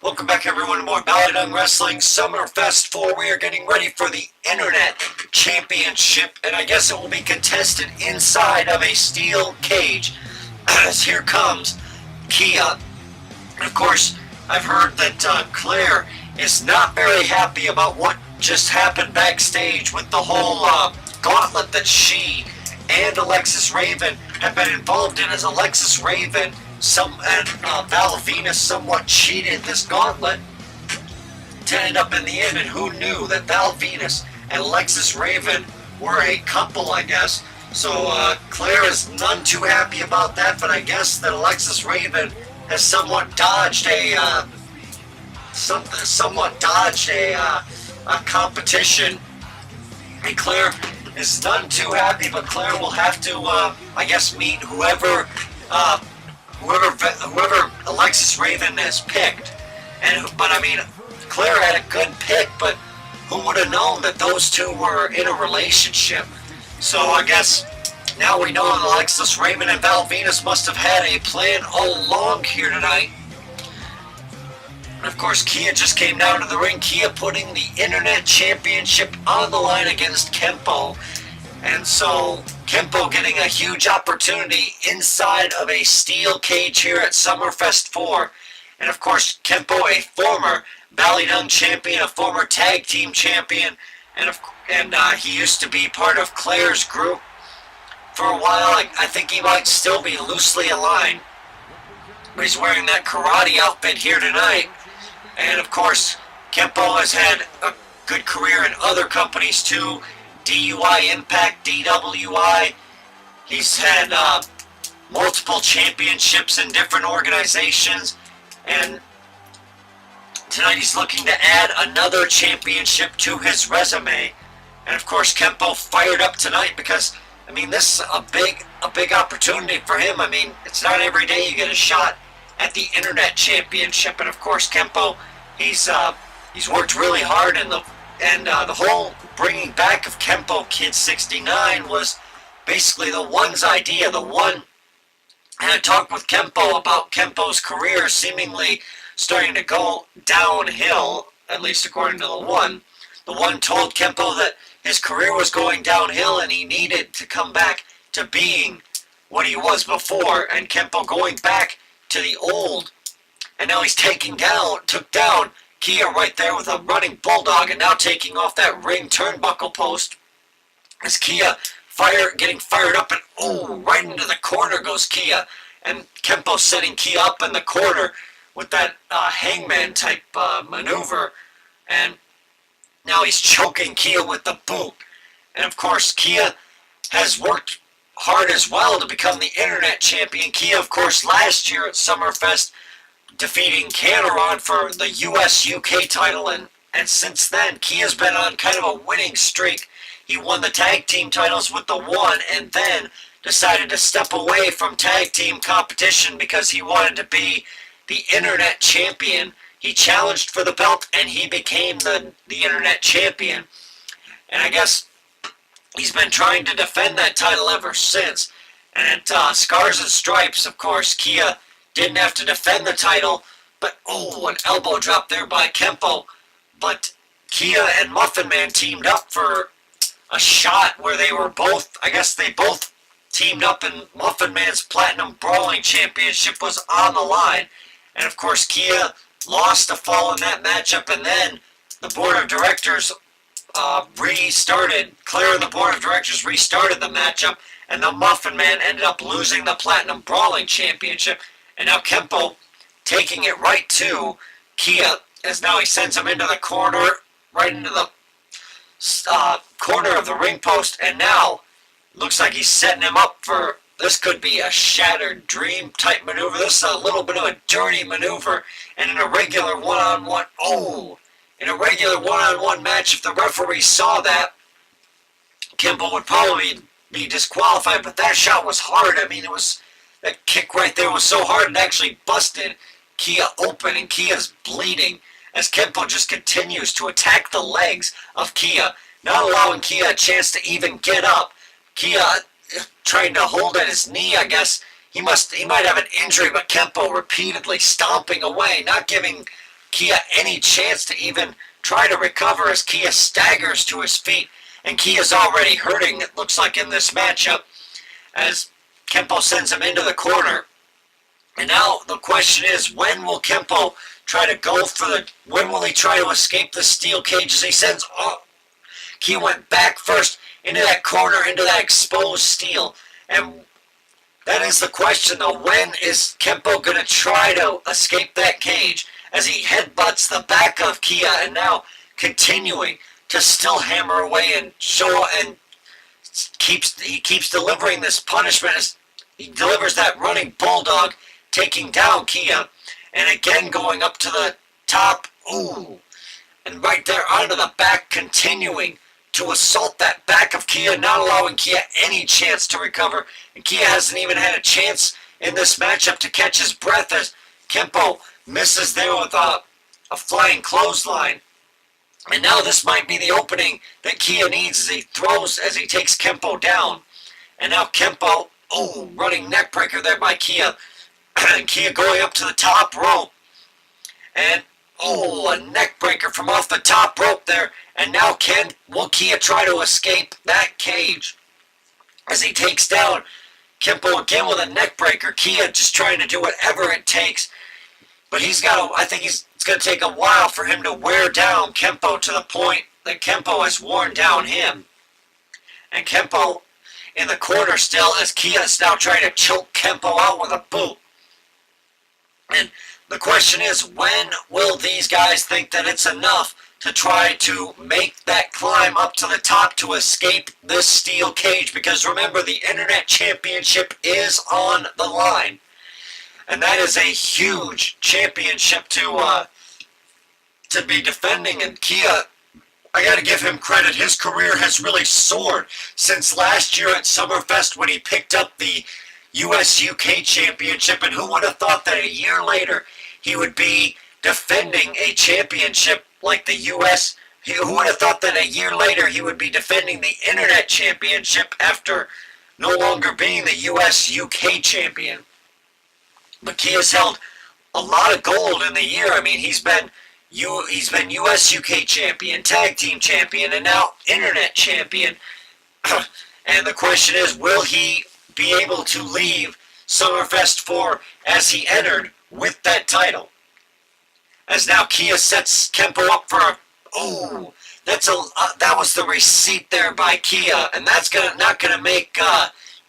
Welcome back everyone to more BallyDung Wrestling SummerFest 4. We are getting ready for the Internet Championship, and I guess it will be contested inside of a steel cage. As here comes Keeya. And of course, I've heard that Claire is not very happy about what just happened backstage with the whole gauntlet that she and Alexis Raven have been involved in, as Alexis Raven and Val Venus somewhat cheated this gauntlet to end up in the end. And who knew that Val Venus and Alexis Raven were a couple, I guess. So Claire is none too happy about that, but I guess that Alexis Raven has somewhat dodged a competition, and Claire is none too happy. But Claire will have to, I guess, meet whoever Alexis Raven has picked. But I mean, Claire had a good pick, but who would have known that those two were in a relationship? So I guess now we know that Alexis Raven and Val Venus must have had a plan all along here tonight. And of course, Keeya just came down to the ring. Keeya putting the Internet Championship on the line against Kenpo. And so Kenpo getting a huge opportunity inside of a steel cage here at SummerFest 4. And of course, Kenpo, a former BallyDung champion, a former tag team champion, and he used to be part of Claire's group for a while. I think he might still be loosely aligned, but he's wearing that karate outfit here tonight. And of course, Kenpo has had a good career in other companies too. DUI Impact, DWI. He's had multiple championships in different organizations, and tonight he's looking to add another championship to his resume. And of course, Kenpo fired up tonight because, I mean, this is a big opportunity for him. I mean, it's not every day you get a shot at the Internet Championship. And of course, Kenpo, he's worked really hard, and the whole bringing back of Kenpo Kid 69 was basically the One's idea. The One had talked with Kenpo about Kenpo's career seemingly starting to go downhill, at least according to the One. The One told Kenpo that his career was going downhill and he needed to come back to being what he was before, and Kenpo going back to the old. And now he's took down Keeya right there with a running bulldog, and now taking off that ring turnbuckle post as Keeya getting fired up, and right into the corner goes Keeya, and Kenpo setting Keeya up in the corner with that hangman type maneuver, and now he's choking Keeya with the boot. And of course, Keeya has worked hard as well to become the Internet Champion. Keeya, of course, last year at SummerFest defeating Cameron for the US-UK title, and since then, Keeya's been on kind of a winning streak. He won the tag team titles with the One, and then decided to step away from tag team competition because he wanted to be the Internet Champion. He challenged for the belt, and he became the Internet Champion. And I guess he's been trying to defend that title ever since. And at Scars and Stripes, of course, Keeya didn't have to defend the title, but an elbow drop there by Kenpo. But Keeya and Muffin Man teamed up for a shot where they were both, I guess they both teamed up, and Muffin Man's Platinum Brawling Championship was on the line. And of course, Keeya lost a fall in that matchup, and then the board of directors restarted. Claire and the board of directors restarted the matchup, and the Muffin Man ended up losing the Platinum Brawling Championship. And now Kenpo taking it right to Keeya, as now he sends him into the corner, right into the corner of the ring post, and now looks like he's setting him up for, this could be a shattered dream type maneuver. This is a little bit of a dirty maneuver, and in a regular one-on-one, in a regular one-on-one match, if the referee saw that, Kenpo would probably be disqualified, but that shot was hard. I mean, that kick right there was so hard, it actually busted Keeya open, and Keeya's bleeding as Kenpo just continues to attack the legs of Keeya, not allowing Keeya a chance to even get up. Keeya trying to hold at his knee, I guess. He might have an injury, but Kenpo repeatedly stomping away, not giving Keeya any chance to even try to recover as Keeya staggers to his feet. And Keeya's already hurting, it looks like, in this matchup, as Kenpo sends him into the corner. And now the question is, when will Kenpo try to go for when will he try to escape the steel cage as he sends, Keeya went back first into that corner, into that exposed steel. And that is the question, though. When is Kenpo going to try to escape that cage as he headbutts the back of Keeya, and now continuing to still hammer away and show, and he keeps delivering this punishment as he delivers that running bulldog, taking down Keeya, and again going up to the top, and right there onto the back, continuing to assault that back of Keeya, not allowing Keeya any chance to recover. And Keeya hasn't even had a chance in this matchup to catch his breath as Kenpo misses there with a flying clothesline. And now this might be the opening that Keeya needs as he takes Kenpo down. And now Kenpo, running neckbreaker there by Keeya. And Keeya going up to the top rope. And a neckbreaker from off the top rope there. And now will Keeya try to escape that cage as he takes down Kenpo again with a neckbreaker. Keeya just trying to do whatever it takes. But I think it's going to take a while for him to wear down Kenpo to the point that Kenpo has worn down him. And Kenpo in the corner still as Keeya is now trying to choke Kenpo out with a boot. And the question is, when will these guys think that it's enough to try to make that climb up to the top to escape this steel cage? Because remember, the Internet Championship is on the line. And that is a huge championship to be defending. And Keeya, I got to give him credit. His career has really soared since last year at SummerFest when he picked up the US-UK Championship. And who would have thought that a year later he would be defending a championship like the US? Who would have thought that a year later he would be defending the Internet Championship after no longer being the US-UK champion? But Keeya's held a lot of gold in the year. I mean, he's been US-UK champion, tag team champion, and now Internet champion. And the question is, will he be able to leave SummerFest 4 as he entered with that title? As now Keeya sets Kenpo up for that was the receipt there by Keeya, and that's not gonna make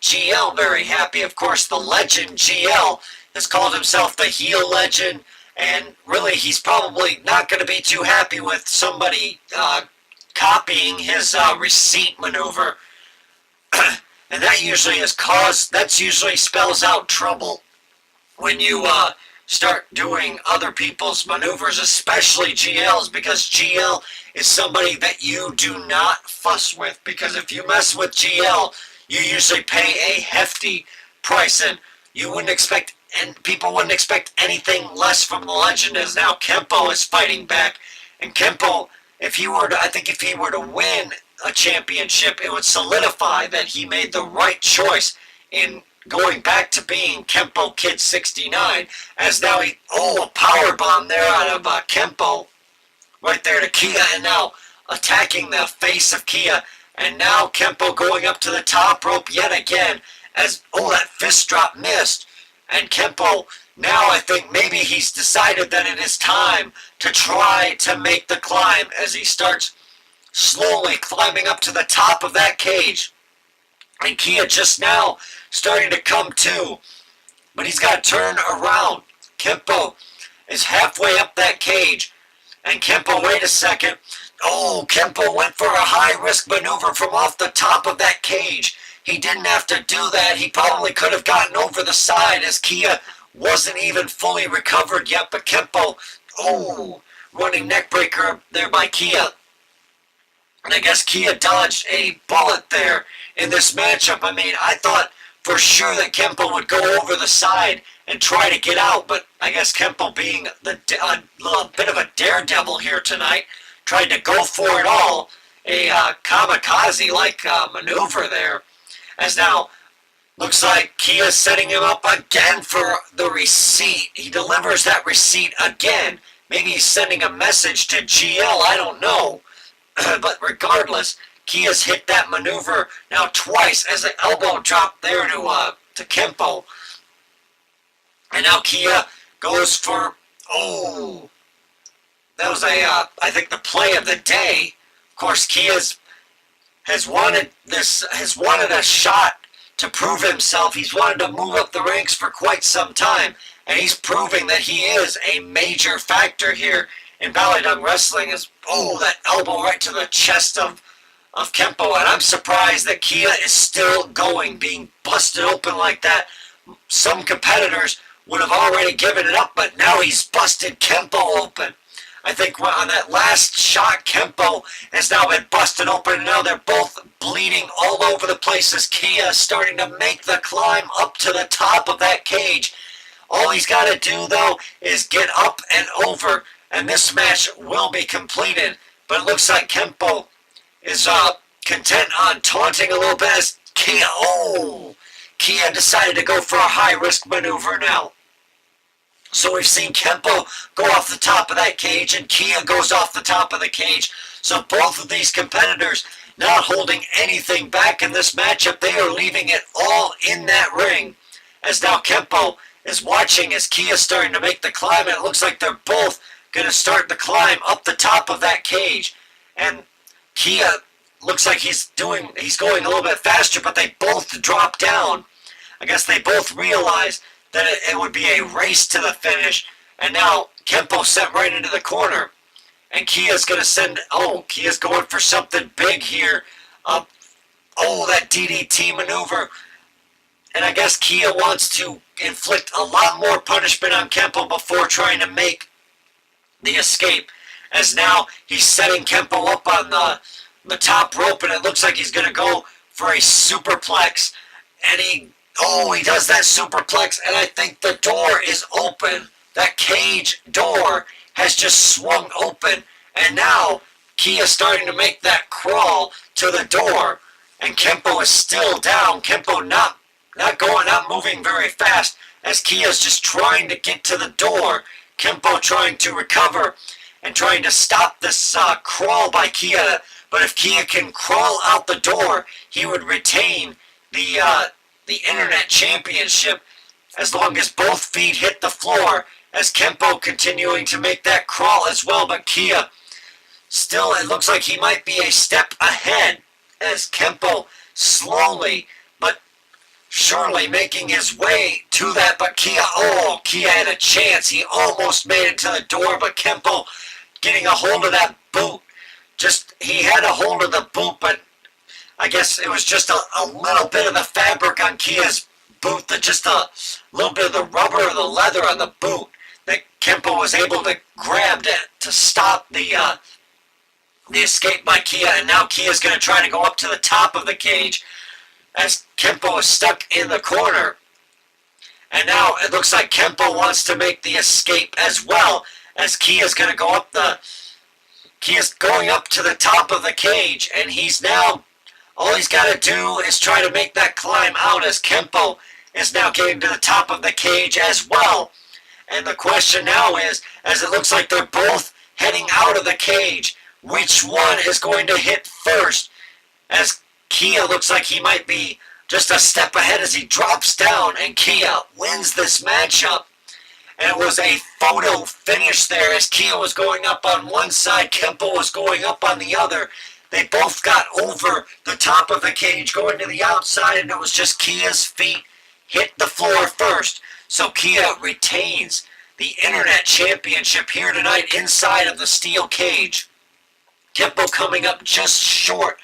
GL very happy. Of course, the legend GL has called himself the heel legend, and really he's probably not going to be too happy with somebody copying his receipt maneuver. And that usually spells out trouble when you start doing other people's maneuvers, especially GL's, because GL is somebody that you do not fuss with, because if you mess with GL, you usually pay a hefty price, and people wouldn't expect anything less from the legend, as now Kenpo is fighting back. And Kenpo, if he were to win a championship, it would solidify that he made the right choice in going back to being Kenpo Kid 69, as now a power bomb there out of Kenpo right there to Keeya, and now attacking the face of Keeya. And now Kenpo going up to the top rope yet again as that fist drop missed. And Kenpo, now I think maybe he's decided that it is time to try to make the climb as he starts slowly climbing up to the top of that cage. And Keeya just now starting to come to, but he's got to turn around. Kenpo is halfway up that cage. And Kenpo, wait a second. Kenpo went for a high-risk maneuver from off the top of that cage. He didn't have to do that. He probably could have gotten over the side as Keeya wasn't even fully recovered yet. But Kenpo, running neckbreaker there by Keeya. And I guess Keeya dodged a bullet there in this matchup. I mean, I thought for sure that Kenpo would go over the side and try to get out. But I guess Kenpo, being a little bit of a daredevil here tonight, tried to go for it all. A kamikaze-like maneuver there. As now, looks like Keeya setting him up again for the receipt. He delivers that receipt again, Maybe he's sending a message to GL, I don't know. But regardless, Keeya's hit that maneuver now twice as an elbow drop there to Kenpo. And now Keeya goes for, oh, that was I think the play of the day. Of course, Keeya has wanted a shot to prove himself. He's wanted to move up the ranks for quite some time, and he's proving that he is a major factor here in BallyDung Wrestling. That elbow right to the chest of Kenpo, and I'm surprised that Keeya is still going, being busted open like that. Some competitors would have already given it up, but now he's busted Kenpo open. I think on that last shot, Kenpo has now been busted open, and now they're both bleeding all over the place as Keeya is starting to make the climb up to the top of that cage. All he's got to do, though, is get up and over, and this match will be completed. But it looks like Kenpo is content on taunting a little bit as Keeya decided to go for a high-risk maneuver now. So we've seen Kenpo go off the top of that cage, and Keeya goes off the top of the cage. So both of these competitors not holding anything back in this matchup. They are leaving it all in that ring. As now Kenpo is watching as Keeya's starting to make the climb, and it looks like they're both going to start the climb up the top of that cage. And Keeya looks like he's going a little bit faster, but they both drop down. I guess they both realize that it would be a race to the finish, and now Kenpo sent right into the corner, and Keeya's going to Keeya's going for something big here. That DDT maneuver, and I guess Keeya wants to inflict a lot more punishment on Kenpo before trying to make the escape, as now he's setting Kenpo up on the top rope, and it looks like he's going to go for a superplex, and he does that superplex, and I think the door is open. That cage door has just swung open, and now Keeya's starting to make that crawl to the door, and Kenpo is still down. Kenpo not moving very fast, as Keeya's just trying to get to the door. Kenpo trying to recover and trying to stop this crawl by Keeya, but if Keeya can crawl out the door, he would retain the Internet Championship as long as both feet hit the floor, as Kenpo continuing to make that crawl as well. But Keeya still, it looks like he might be a step ahead as Kenpo slowly but surely making his way to that. But Keeya had a chance. He almost made it to the door, but Kenpo getting a hold of that boot. He had a hold of the boot, but I guess it was just a little bit of the fabric on Keeya's boot, just a little bit of the rubber or the leather on the boot that Kenpo was able to grab to stop the escape by Keeya. And now Keeya's going to try to go up to the top of the cage as Kenpo is stuck in the corner. And now it looks like Kenpo wants to make the escape as well, as Keeya's going to go up Keeya's going up to the top of the cage, and all he's got to do is try to make that climb out, as Kenpo is now getting to the top of the cage as well. And the question now is, as it looks like they're both heading out of the cage, which one is going to hit first? As Keeya looks like he might be just a step ahead as he drops down, and Keeya wins this matchup. And it was a photo finish there, as Keeya was going up on one side, Kenpo was going up on the other. They both got over the top of the cage going to the outside, and it was just Keeya's feet hit the floor first. So Keeya retains the Internet Championship here tonight inside of the steel cage. Kenpo coming up just short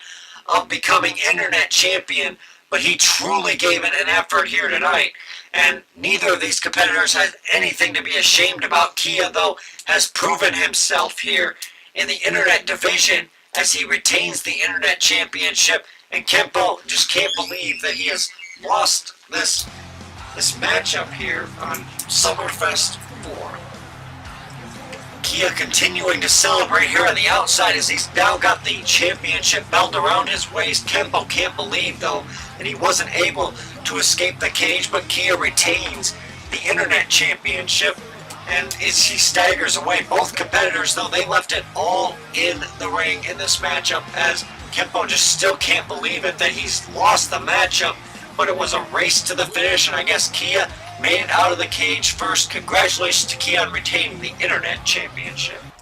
of becoming Internet Champion, but he truly gave it an effort here tonight. And neither of these competitors has anything to be ashamed about. Keeya, though, has proven himself here in the Internet division as he retains the Internet Championship. And Kenpo just can't believe that he has lost this matchup here on SummerFest 4. Keeya continuing to celebrate here on the outside as he's now got the championship belt around his waist. Kenpo can't believe, though, that he wasn't able to escape the cage, but Keeya retains the Internet Championship. And as he staggers away, both competitors, though, they left it all in the ring in this matchup, as Kenpo just still can't believe it that he's lost the matchup, but it was a race to the finish, and I guess Keeya made it out of the cage first. Congratulations to Keeya on retaining the Internet Championship.